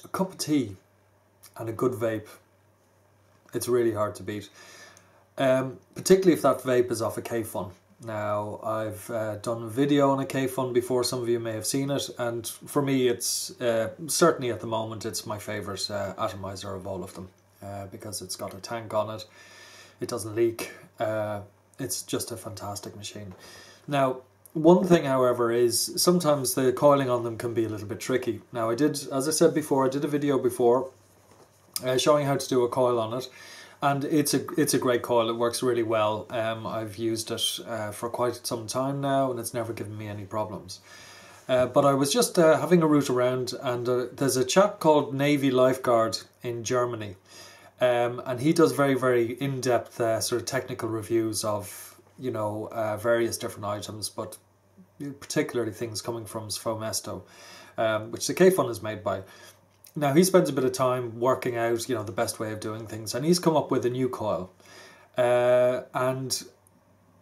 a cup of tea and a good vape, it's really hard to beat. Particularly if that vape is off a Kayfun. Now, I've done a video on a Kayfun before, some of you may have seen it, and for me it's, certainly at the moment, it's my favourite atomizer of all of them, because it's got a tank on it, it doesn't leak, it's just a fantastic machine. Now, one thing, however, is sometimes the coiling on them can be a little bit tricky. Now, as I said before, I did a video before showing how to do a coil on it. And it's a great coil, it works really well. I've used it for quite some time now and it's never given me any problems. But I was just having a route around, and there's a chap called Navy Lifeguard in Germany. And he does very, very in-depth sort of technical reviews of, you know, various different items, but particularly things coming from Sfomesto, which the Kayfun is made by. Now, he spends a bit of time working out, you know, the best way of doing things, and he's come up with a new coil. And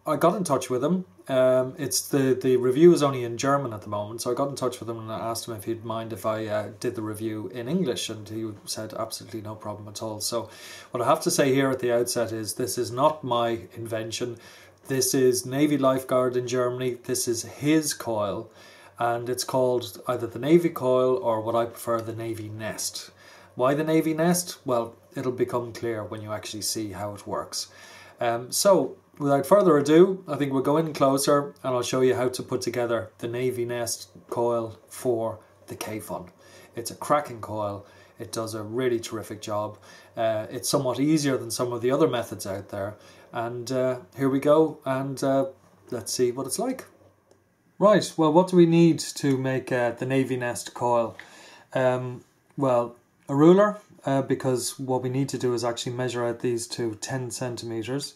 I got in touch with him. It's the review is only in German at the moment, so I got in touch with him and I asked him if he'd mind if I did the review in English, and he said absolutely no problem at all. So what I have to say here at the outset is this is not my invention. This is Navy Lifeguard in Germany. This is his coil. And it's called either the Navy Coil or what I prefer, the Navy Nest. Why the Navy Nest? Well, it'll become clear when you actually see how it works. So, without further ado, I think we'll go in closer and I'll show you how to put together the Navy Nest coil for the Kayfun. It's a cracking coil. It does a really terrific job. It's somewhat easier than some of the other methods out there. And here we go, and let's see what it's like. Right, well, what do we need to make the Navy Nest coil? Well, a ruler, because what we need to do is actually measure out these to 10 centimeters.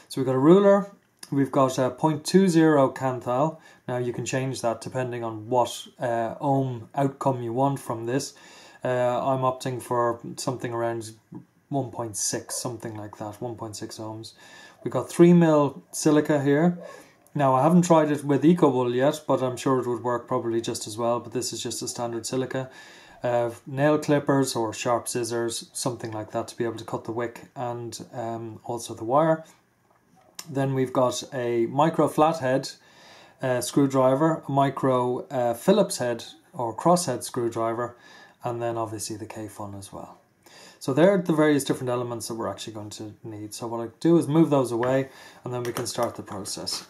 So we've got a ruler, we've got a 0.20 canthal. Now you can change that depending on what ohm outcome you want from this. I'm opting for something around 1.6, something like that, 1.6 ohms. We've got 3mm silica here. Now, I haven't tried it with Eco-Wool yet, but I'm sure it would work probably just as well, but this is just a standard silica. Nail clippers or sharp scissors, something like that, to be able to cut the wick and also the wire. Then we've got a micro flathead screwdriver, a micro Phillips head or crosshead screwdriver, and then obviously the Kayfun as well. So there are the various different elements that we're actually going to need. So what I do is move those away and then we can start the process.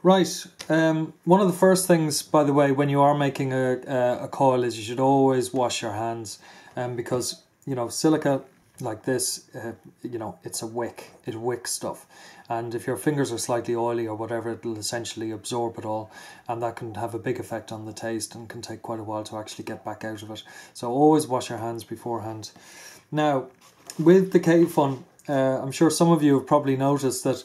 Right, one of the first things, by the way, when you are making a coil is you should always wash your hands, because, you know, silica like this, you know, it's a wick, it wicks stuff, and if your fingers are slightly oily or whatever, it'll essentially absorb it all, and that can have a big effect on the taste and can take quite a while to actually get back out of it. So always wash your hands beforehand. Now, with the Kayfun, I'm sure some of you have probably noticed that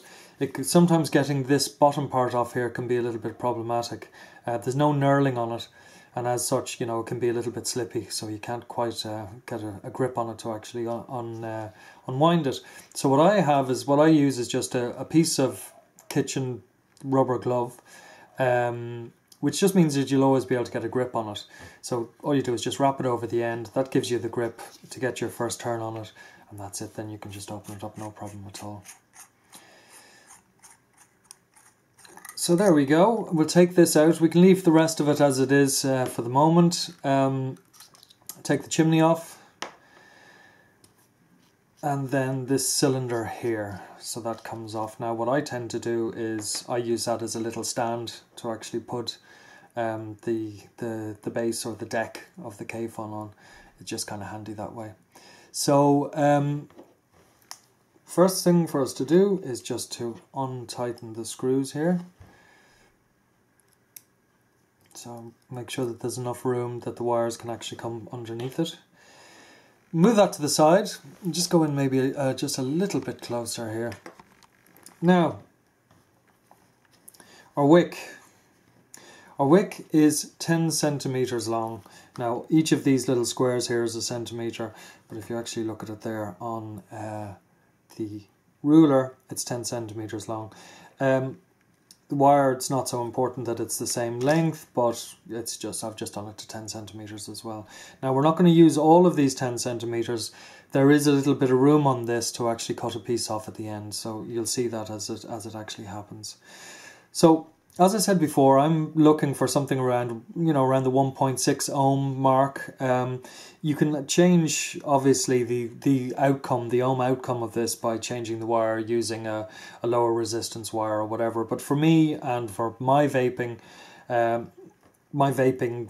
sometimes getting this bottom part off here can be a little bit problematic. There's no knurling on it, and as such, you know, it can be a little bit slippy, so you can't quite get a grip on it to actually unwind it. So what I use is just a piece of kitchen rubber glove, which just means that you'll always be able to get a grip on it. So all you do is just wrap it over the end. That gives you the grip to get your first turn on it, and that's it. Then you can just open it up, no problem at all. So there we go. We'll take this out. We can leave the rest of it as it is for the moment. Take the chimney off. And then this cylinder here. So that comes off. Now what I tend to do is I use that as a little stand to actually put the base or the deck of the Kayfun on. It's just kind of handy that way. So first thing for us to do is just to untighten the screws here. So make sure that there's enough room that the wires can actually come underneath it. Move that to the side. Just go in maybe just a little bit closer here. Now, our wick. Our wick is 10 centimeters long. Now, each of these little squares here is a centimeter, but if you actually look at it there on the ruler, it's 10 centimeters long. The wire, it's not so important that it's the same length, but it's just, I've just done it to 10 centimeters as well. Now we're not going to use all of these 10 centimeters. There is a little bit of room on this to actually cut a piece off at the end, so you'll see that as it actually happens. So as I said before, I'm looking for something around, around the 1.6 ohm mark. You can change, obviously, the outcome, the ohm outcome of this by changing the wire using a lower resistance wire or whatever. But for me and for my vaping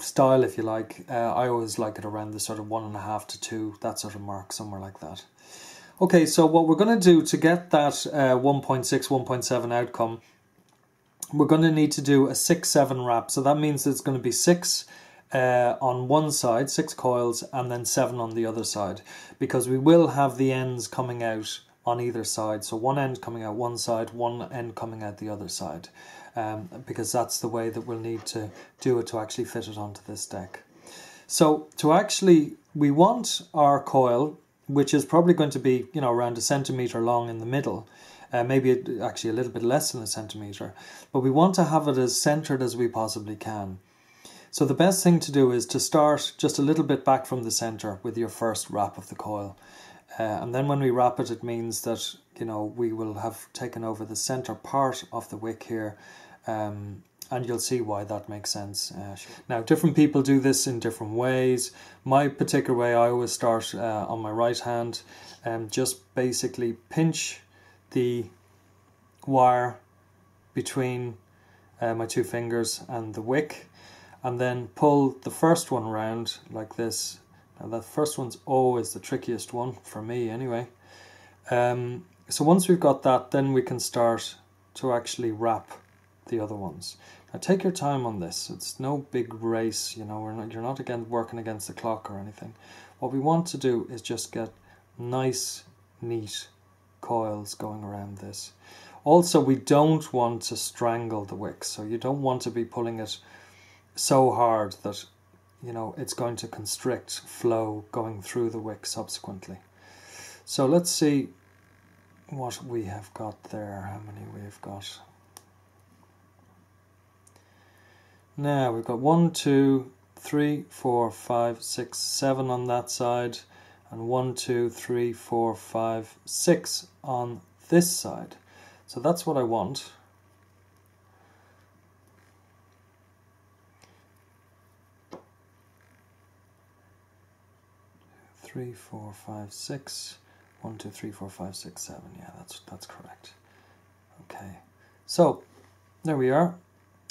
style, if you like, I always like it around the sort of 1.5 to 2, that sort of mark, somewhere like that. Okay, so what we're going to do to get that 1.6, 1.7 outcome, we're going to need to do a 6-7 wrap. So that means it's going to be 6 on one side, 6 coils, and then 7 on the other side, because we will have the ends coming out on either side. So one end coming out one side, one end coming out the other side, because that's the way that we'll need to do it to actually fit it onto this deck. So we want our coil, which is probably going to be, around 1 centimeter long in the middle. Maybe actually a little bit less than 1 centimeter, but we want to have it as centered as we possibly can. So the best thing to do is to start just a little bit back from the center with your first wrap of the coil. And then when we wrap it, it means that, we will have taken over the center part of the wick here, and you'll see why that makes sense. Now, different people do this in different ways. My particular way, I always start on my right hand and just basically pinch the wire between my 2 fingers and the wick, and then pull the first one round like this. Now that first one's always the trickiest one, for me anyway. So once we've got that, then we can start to actually wrap the other ones. Now take your time on this. It's no big race, you're not again working against the clock or anything. What we want to do is just get nice, neat coils going around this. Also, we don't want to strangle the wick, so you don't want to be pulling it so hard that it's going to constrict flow going through the wick subsequently. So let's see what we have got there, how many we've got. Now we've got 1, 2, 3, 4, 5, 6, 7 on that side, and 1, 2, 3, 4, 5, 6 on this side. So that's what I want. Three, 4, 5, 6. 1, 2, 3, 4, 5, 6, 7. Yeah, that's correct. Okay, so there we are.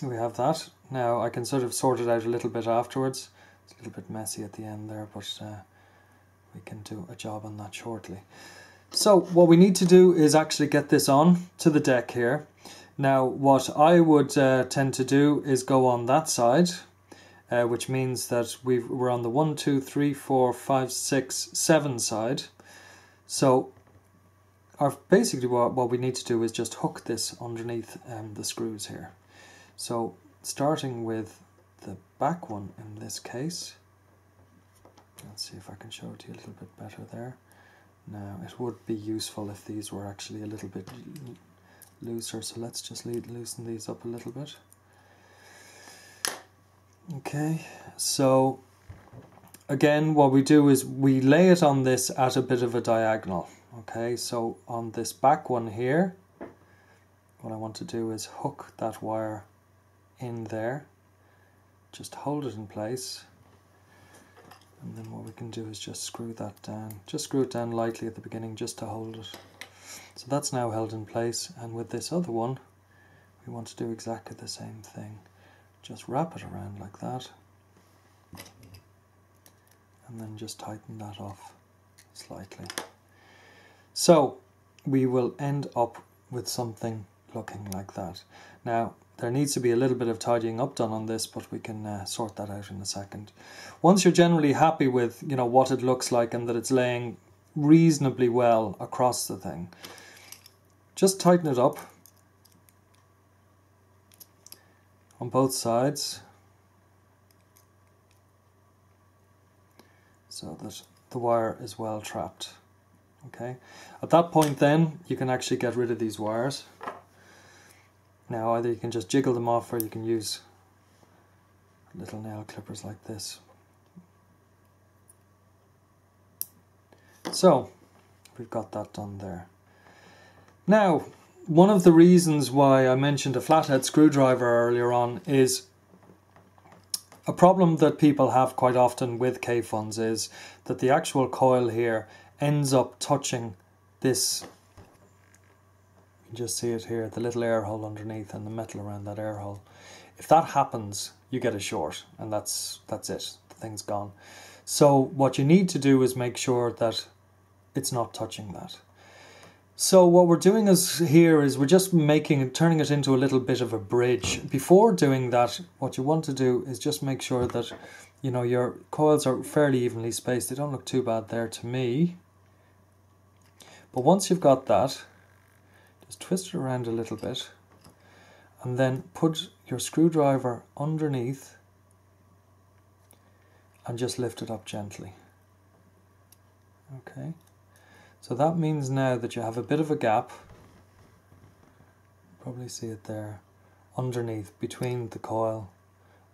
We have that. Now I can sort of sort it out a little bit afterwards. It's a little bit messy at the end there, but we can do a job on that shortly. So what we need to do is actually get this on to the deck here. Now what I would tend to do is go on that side, which means that we're on the 1, 2, 3, 4, 5, 6, 7 side. So basically what we need to do is just hook this underneath the screws here. So starting with the back one in this case, let's see if I can show it to you a little bit better there. Now it would be useful if these were actually a little bit looser, so let's just loosen these up a little bit. Okay, so again what we do is we lay it on this at a bit of a diagonal. Okay, so on this back one here, what I want to do is hook that wire in there, just hold it in place, and then what we can do is just screw that down. Just screw it down lightly at the beginning just to hold it. So that's now held in place, and with this other one we want to do exactly the same thing. Just wrap it around like that, and then just tighten that off slightly. So we will end up with something looking like that. Now there needs to be a little bit of tidying up done on this, but we can sort that out in a second. Once you're generally happy with what it looks like and that it's laying reasonably well across the thing, just tighten it up on both sides so that the wire is well trapped. Okay, at that point then you can actually get rid of these wires. Now either you can just jiggle them off or you can use little nail clippers like this. So we've got that done there. Now, one of the reasons why I mentioned a flathead screwdriver earlier on is a problem that people have quite often with Kayfuns is that the actual coil here ends up touching this. You just see it here, the little air hole underneath and the metal around that air hole. If that happens, you get a short, and that's it. The thing's gone. So what you need to do is make sure that it's not touching that. So what we're doing here is we're just turning it into a little bit of a bridge. Before doing that, what you want to do is just make sure that, you know, your coils are fairly evenly spaced. They don't look too bad there to me. But once you've got that, just twist it around a little bit and then put your screwdriver underneath and just lift it up gently. Okay. So that means now that you have a bit of a gap, probably see it there, underneath between the coil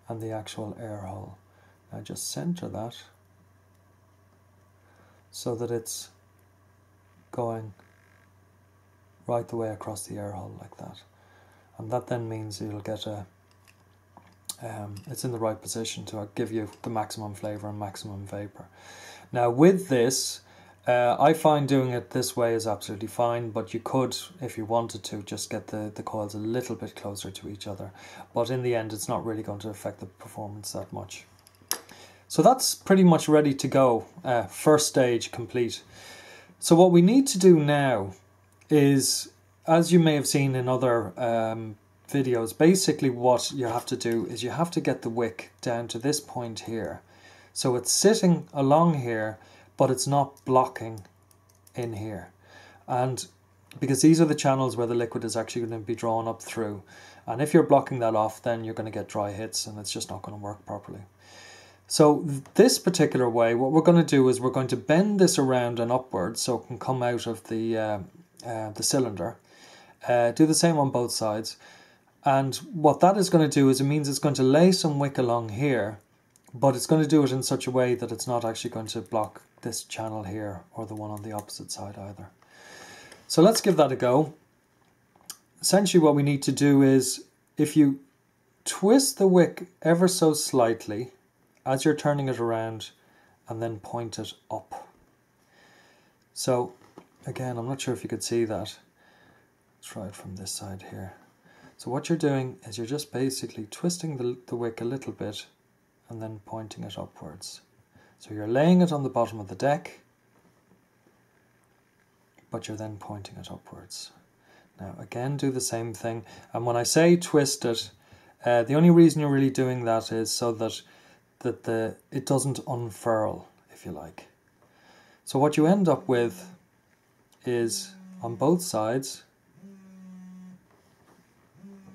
and the actual air hole. Now just center that so that it's going right the way across the air hole like that. And that then means you'll get it's in the right position to give you the maximum flavour and maximum vapour. Now with this, I find doing it this way is absolutely fine, but you could, if you wanted to, just get the coils a little bit closer to each other. But in the end, it's not really going to affect the performance that much. So that's pretty much ready to go. First stage complete. So what we need to do now is, as you may have seen in other videos, basically what you have to do is you have to get the wick down to this point here. So it's sitting along here, but it's not blocking in here. And because these are the channels where the liquid is actually going to be drawn up through. And if you're blocking that off, then you're going to get dry hits and it's just not going to work properly. So this particular way, what we're going to do is we're going to bend this around and upwards so it can come out of the cylinder. Do the same on both sides. And what that is going to do is it means it's going to lay some wick along here, but it's going to do it in such a way that it's not actually going to block this channel here or the one on the opposite side either. So let's give that a go. Essentially what we need to do is, if you twist the wick ever so slightly as you're turning it around and then point it up. So again, I'm not sure if you could see that. Let's try it from this side here. So what you're doing is you're just basically twisting the wick a little bit and then pointing it upwards. So you're laying it on the bottom of the deck, but you're then pointing it upwards. Now again, do the same thing. And when I say twist it, the only reason you're really doing that is so that it doesn't unfurl, if you like. So what you end up with is, on both sides,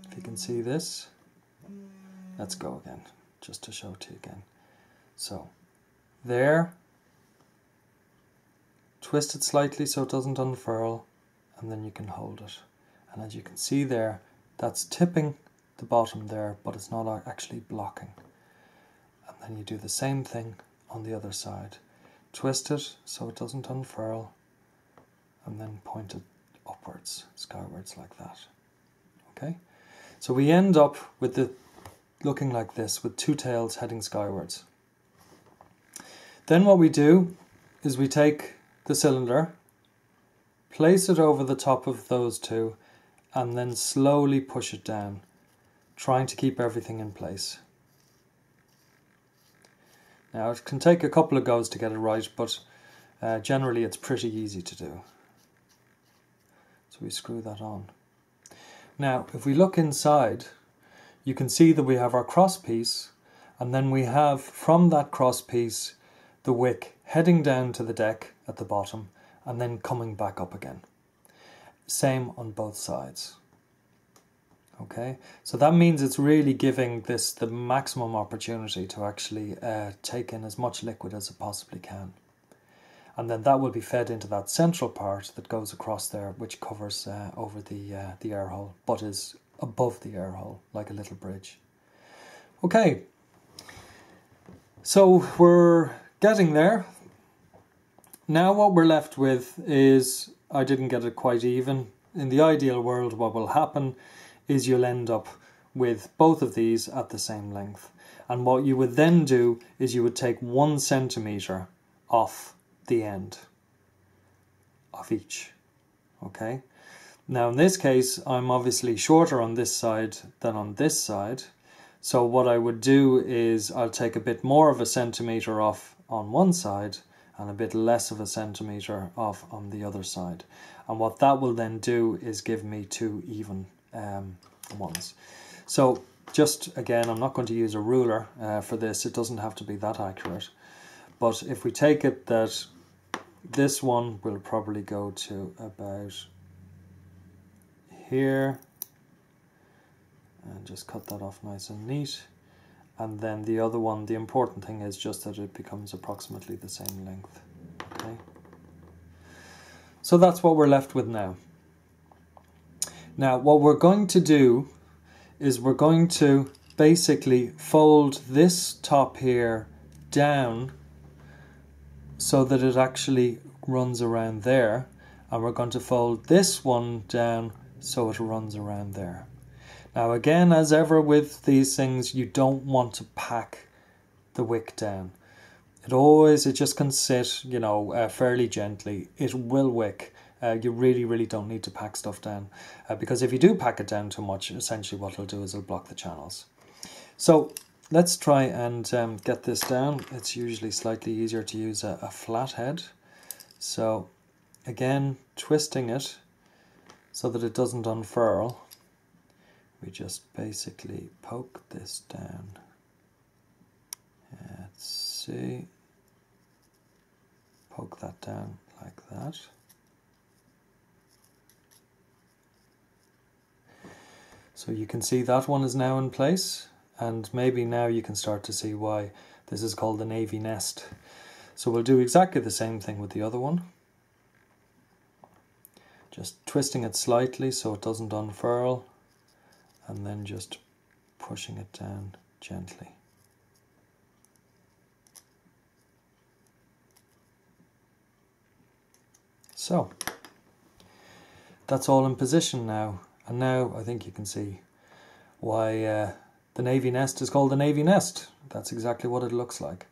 if you can see this, let's go again, just to show to you again. So there, twist it slightly so it doesn't unfurl, and then you can hold it. And as you can see there, that's tipping the bottom there, but it's not actually blocking. And then you do the same thing on the other side. Twist it so it doesn't unfurl, and then point it upwards, skywards like that. Okay? So we end up with the looking like this, with two tails heading skywards. Then what we do is we take the cylinder, place it over the top of those two, and then slowly push it down, trying to keep everything in place. Now it can take a couple of goes to get it right, but generally it's pretty easy to do. So we screw that on. Now if we look inside, you can see that we have our cross piece, and then we have from that cross piece the wick heading down to the deck at the bottom and then coming back up again. Same on both sides. Okay, so that means it's really giving this the maximum opportunity to actually take in as much liquid as it possibly can. And then that will be fed into that central part that goes across there, which covers over the air hole, but is above the air hole, like a little bridge. Okay, so we're getting there. Now what we're left with is, I didn't get it quite even. In the ideal world, what will happen is you'll end up with both of these at the same length. And what you would then do is you would take 1 centimetre off the end of each. Okay. Now in this case, I'm obviously shorter on this side than on this side. So what I would do is I'll take a bit more of a centimetre off on one side and a bit less of a centimetre off on the other side. And what that will then do is give me 2 even ones. So just again, I'm not going to use a ruler for this. It doesn't have to be that accurate. But if we take it that this one will probably go to about here, and just cut that off nice and neat. And then the other one, the important thing is just that it becomes approximately the same length. Okay. So that's what we're left with now. Now what we're going to do is we're going to basically fold this top here down so that it actually runs around there, and we're going to fold this one down so it runs around there. Now again, as ever with these things, you don't want to pack the wick down. It just can sit, you know, fairly gently. It will wick. You really don't need to pack stuff down, because if you do pack it down too much, essentially what it'll do is it'll block the channels. So let's try and get this down. It's usually slightly easier to use a flat head. So again, twisting it so that it doesn't unfurl, we just basically poke this down. Let's see. Poke that down like that. So you can see that one is now in place, and maybe now you can start to see why this is called the Navy nest. So we'll do exactly the same thing with the other one. Just twisting it slightly so it doesn't unfurl, and then just pushing it down gently. So that's all in position now, and now I think you can see why the Navy nest is called the Navy nest. That's exactly what it looks like.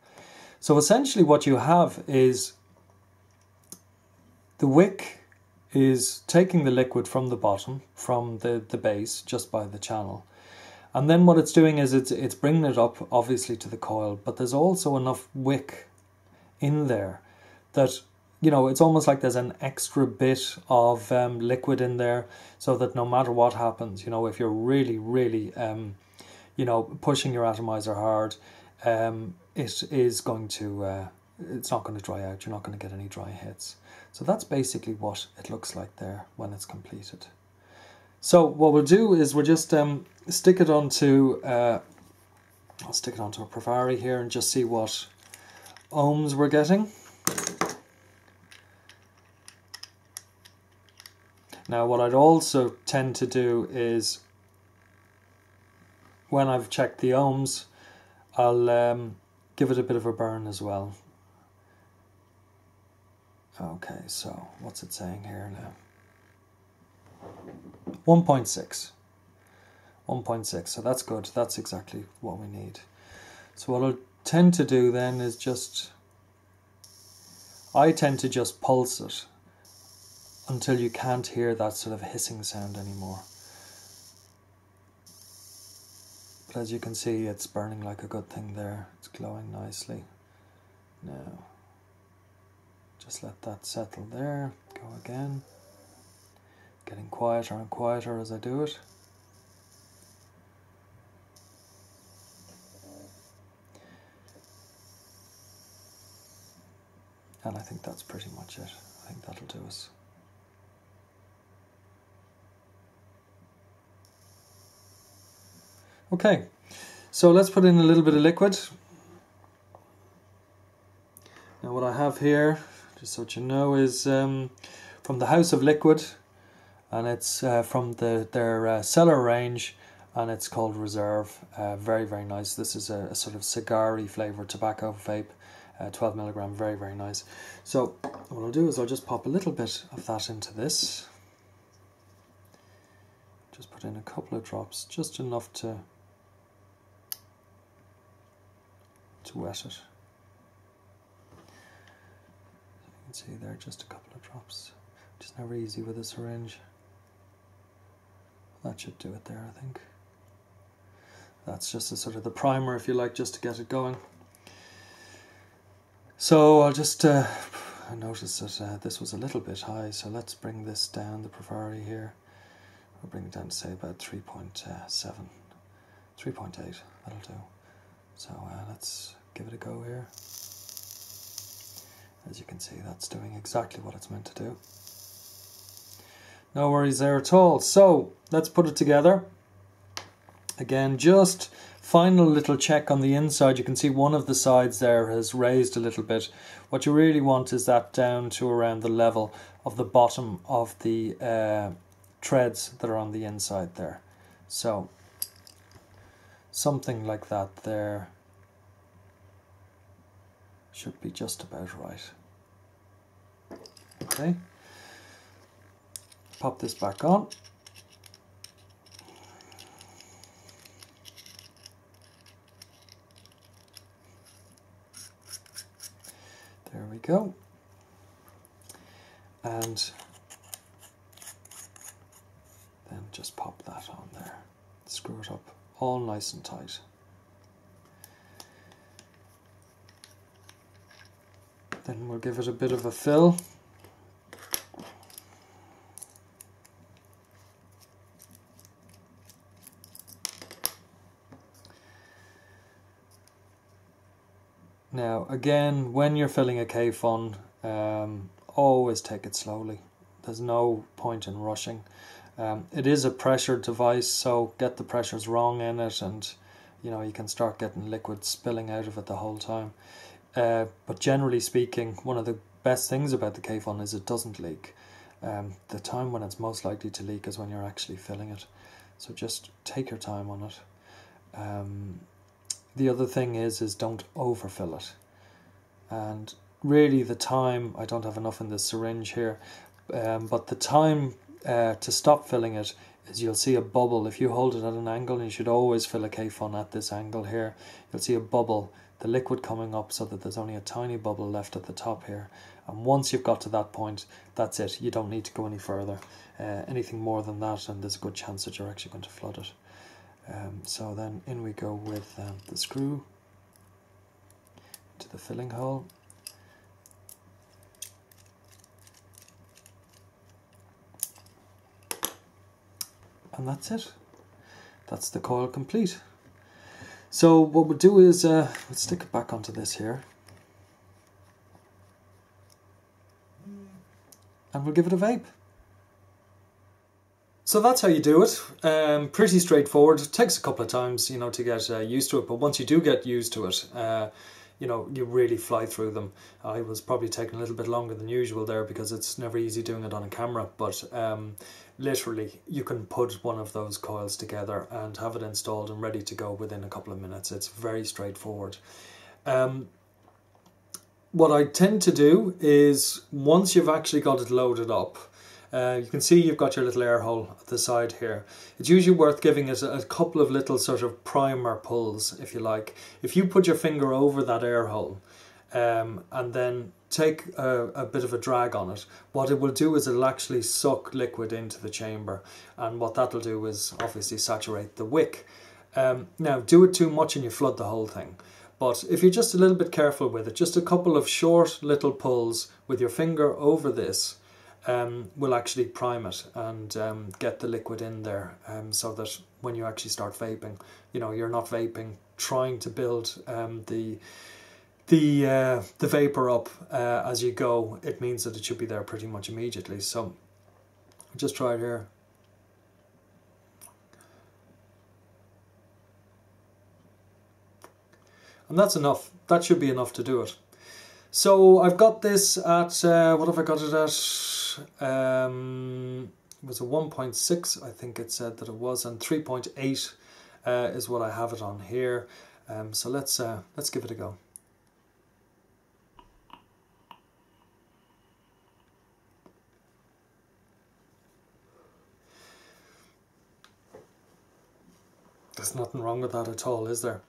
So essentially what you have is the wick is taking the liquid from the bottom, from the base, just by the channel. And then what it's doing is it's bringing it up, obviously, to the coil, but there's also enough wick in there that, you know, it's almost like there's an extra bit of liquid in there, so that no matter what happens, you know, if you're really, you know, pushing your atomizer hard, it is going to, it's not going to dry out. You're not going to get any dry hits. So that's basically what it looks like there when it's completed. So what we'll do is we'll just stick it onto, I'll stick it onto a Provari here and just see what ohms we're getting. Now what I'd also tend to do is, when I've checked the ohms, I'll give it a bit of a burn as well. Okay, so what's it saying here now? 1.6. 1.6, so that's good. That's exactly what we need. So what I'll tend to do then is I tend to just pulse it until you can't hear that sort of hissing sound anymore. But as you can see, it's burning like a good thing there. It's glowing nicely. Now, just let that settle there. Go again. Getting quieter and quieter as I do it. And I think that's pretty much it. I think that'll do us. Okay, so let's put in a little bit of liquid. Now what I have here, just so you know, is from the House of Liquid. and it's from their Cellar range, and it's called Reserve. Very, very nice. This is a sort of cigar-y flavoured tobacco vape, 12 milligram, very, very nice. So what I'll do is I'll just pop a little bit of that into this. Just put in a couple of drops, just enough to wet it. You can see there, just a couple of drops. Which is never easy with a syringe. That should do it there, I think. That's just a sort of the primer, if you like, just to get it going. So I'll just, I noticed that this was a little bit high, so let's bring this down, the Pravari here. We'll bring it down to say about 3.7, 3.8, that'll do. So let's give it a go here. As you can see, that's doing exactly what it's meant to do. No worries there at all. So let's put it together. Again, just final little check on the inside. You can see one of the sides there has raised a little bit. What you really want is that down to around the level of the bottom of the threads that are on the inside there. So something like that there should be just about right. Okay, pop this back on. There we go. And then just pop that on there. Screw it up all nice and tight. Then we'll give it a bit of a fill. Now again, when you're filling a Kayfun, always take it slowly. There's no point in rushing. It is a pressured device, so get the pressures wrong in it and you know, you can start getting liquid spilling out of it the whole time. But generally speaking, one of the best things about the Kayfun is it doesn't leak. The time when it's most likely to leak is when you're actually filling it. So just take your time on it. The other thing is don't overfill it. And really the time, I don't have enough in this syringe here, but the time to stop filling it is you'll see a bubble. If you hold it at an angle, and you should always fill a Kayfun at this angle here, you'll see a bubble, the liquid coming up so that there's only a tiny bubble left at the top here. And once you've got to that point, that's it. You don't need to go any further. Anything more than that, and there's a good chance that you're actually going to flood it. So then in we go with the screw into the filling hole. And that's it. That's the coil complete. So what we'll do is let's stick it back onto this here. And we'll give it a vape. So that's how you do it. Pretty straightforward. It takes a couple of times, you know, to get used to it. But once you do get used to it, you know, you really fly through them. I was probably taking a little bit longer than usual there because it's never easy doing it on a camera. But literally, you can put one of those coils together and have it installed and ready to go within a couple of minutes. It's very straightforward. What I tend to do is once you've actually got it loaded up, you can see you've got your little air hole at the side here. It's usually worth giving it a couple of little sort of primer pulls, if you like. If you put your finger over that air hole and then take a bit of a drag on it, what it will do is it'll actually suck liquid into the chamber. And what that'll do is obviously saturate the wick. Now, do it too much and you flood the whole thing. But if you're just a little bit careful with it, just a couple of short little pulls with your finger over this, will actually prime it and get the liquid in there, so that when you actually start vaping, you know, you're not vaping trying to build the vapor up as you go. It means that it should be there pretty much immediately. So just try it here. And that's enough. That should be enough to do it. So I've got this at, what have I got it at? was a 1.6, I think it said that it was, and 3.8 is what I have it on here. So let's give it a go. There's nothing wrong with that at all, is there?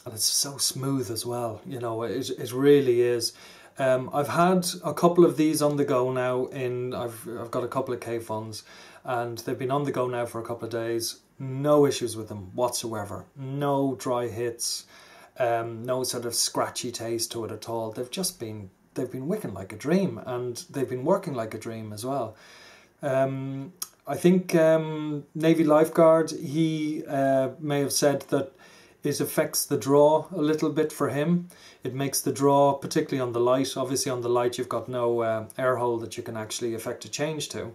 And it's so smooth as well, you know, it really is. I've had a couple of these on the go now. I've got a couple of Kayfuns, and they've been on the go now for a couple of days. No issues with them whatsoever. No dry hits, no sort of scratchy taste to it at all. They've been wicking like a dream, and they've been working like a dream as well. I think Navy Lifeguard, he may have said that it affects the draw a little bit for him. It makes the draw, particularly on the light. Obviously on the light you've got no air hole that you can actually effect a change to.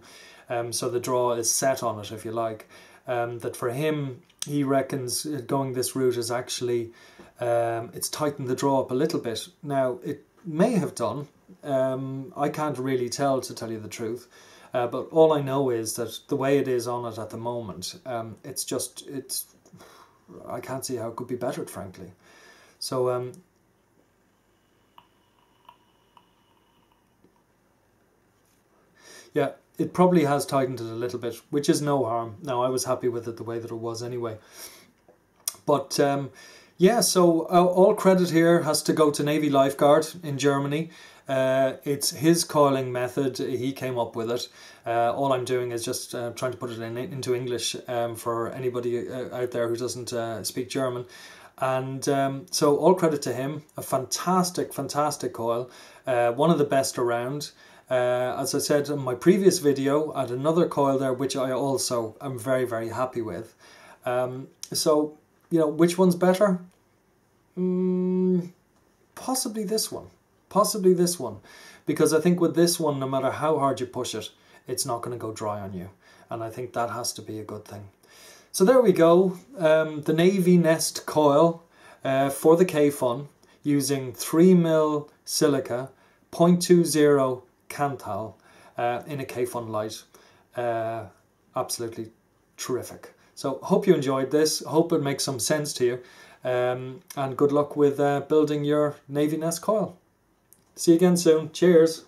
So the draw is set on it, if you like. That for him, he reckons going this route is actually, it's tightened the draw up a little bit. Now, it may have done. I can't really tell, to tell you the truth. But all I know is that the way it is on it at the moment, I can't see how it could be bettered, frankly. So, yeah, it probably has tightened it a little bit, which is no harm. Now, I was happy with it the way that it was anyway. But, yeah, so all credit here has to go to Navy Lifeguard in Germany. It's his coiling method. He came up with it. All I'm doing is just trying to put it into English for anybody out there who doesn't speak German. And so all credit to him. A fantastic, fantastic coil. One of the best around. As I said in my previous video, I had another coil there which I also am very, very happy with. So, you know, which one's better? Possibly this one. Possibly this one, because I think with this one, no matter how hard you push it, it's not going to go dry on you, and I think that has to be a good thing. So there we go, the Navy Nest coil for the Kayfun, using 3mm silica, 0.20 Cantal in a Kayfun Lite. Absolutely terrific. So hope you enjoyed this, hope it makes some sense to you, and good luck with building your Navy Nest coil. See you again soon. Cheers.